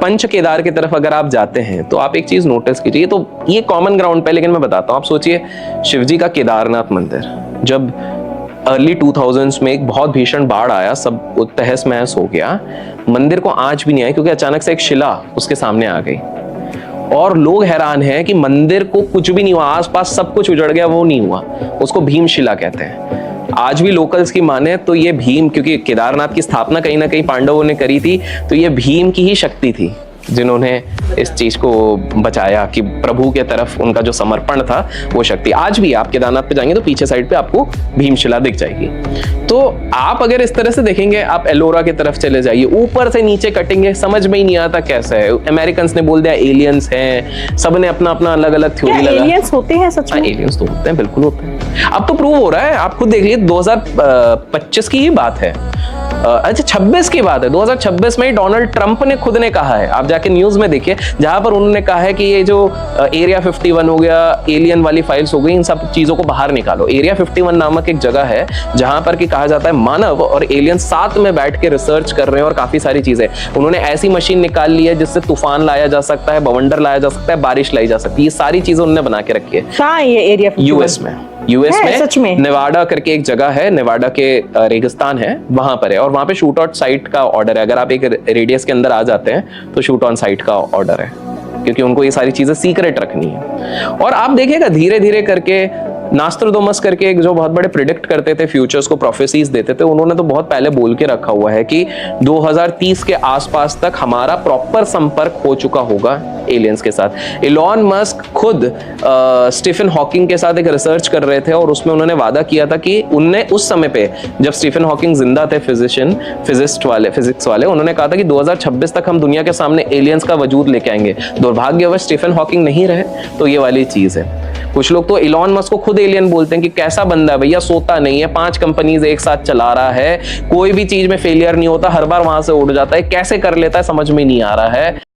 पंच केदार की तरफ अगर आप जाते हैं तो आप एक चीज नोटिस कीजिए, तो ये कॉमन ग्राउंड पे, लेकिन मैं बताता हूँ। आप सोचिए शिवजी का केदारनाथ मंदिर, जब अर्ली 2000s में एक बहुत भीषण बाढ़ आया, सब तहस महस हो गया, मंदिर को आंच भी नहीं आई क्योंकि अचानक से एक शिला उसके सामने आ गई और लोग हैरान हैं कि मंदिर को कुछ भी नहीं हुआ, आसपास सब कुछ उजड़ गया, वो नहीं हुआ। उसको भीमशिला कहते हैं। आज भी लोकल्स की माने तो ये भीम, क्योंकि केदारनाथ की स्थापना कहीं ना कहीं पांडवों ने करी थी, तो ये भीम की ही शक्ति थी जिन्होंने इस चीज को बचाया, कि प्रभु के तरफ उनका जो समर्पण था वो शक्ति। आज भी आप केदारनाथ पे जाएंगे तो पीछे साइड पे आपको भीमशिला दिख जाएगी। तो आप अगर इस तरह से देखेंगे, आप एलोरा की तरफ चले जाइए, ऊपर से नीचे कटेंगे, समझ में ही नहीं आता कैसा है। अमेरिकन्स ने बोल दिया एलियंस हैं, सबने अपना अपना अलग अलग थ्योरी लगा। एलियंस होते हैं सच में? एलियंस तो होते हैं, बिल्कुल होते हैं। अब तो प्रूव हो रहा है, आप खुद देख लीजिए, 2025 की ही बात है, अच्छा 26 की बात है, 2026 में डोनाल्ड ट्रंप ने खुद ने कहा है, आप जाके न्यूज में देखिए, जहां पर उन्होंने कहा है कि ये जो एरिया 51 हो गया, एलियन वाली फाइल्स हो गई, इन सब चीजों को बाहर निकालो। एरिया 51 नामक एक जगह है जहां पर कि कहा जाता है मानव और एलियन साथ में बैठ के रिसर्च कर रहे हैं और काफी सारी चीजें। उन्होंने ऐसी मशीन निकाल ली है जिससे तूफान लाया जा सकता है, बवंडर लाया जा सकता है, बारिश लाई जा सकती है। ये सारी चीजें उन्होंने बना के रखी है। कहाँ है ये एरिया 51? यूएस में सच में नेवाडा करके एक जगह है, नेवाडा के रेगिस्तान है, वहां पर है, और वहां पे शूट आउट साइट का ऑर्डर है। अगर आप एक रेडियस के अंदर आ जाते हैं तो शूट ऑन साइट का ऑर्डर है, क्योंकि उनको ये सारी चीजें सीक्रेट रखनी है। और आप देखिएगा धीरे धीरे करके, नास्ट्राडामस करके एक जो बहुत बड़े प्रिडिक्ट करते थे, फ्यूचर्स को प्रोफेसीज देते थे, उन्होंने तो बहुत पहले बोल के रखा हुआ है कि 2030 के आसपास तक हमारा प्रॉपर संपर्क हो चुका होगा एलियंस के साथ। इलॉन मस्क खुद स्टीफन हॉकिंग के साथ एक रिसर्च कर रहे थे और उसमें उन्होंने वादा किया था कि उनने उस समय पे, जब स्टीफन हॉकिंग जिंदा थे, फिजिक्स वाले, उन्होंने कहा था कि 2026 तक हम दुनिया के सामने एलियंस का वजूद लेके आएंगे। दुर्भाग्यवश स्टीफन हॉकिंग नहीं रहे, तो ये वाली चीज है। कुछ लोग तो इलॉन मस्क को खुद एलियन बोलते हैं कि कैसा बंदा है भैया, सोता नहीं है, 5 कंपनीज एक साथ चला रहा है, कोई भी चीज में फेलियर नहीं होता, हर बार वहां से उड़ जाता है, कैसे कर लेता है समझ में नहीं आ रहा है।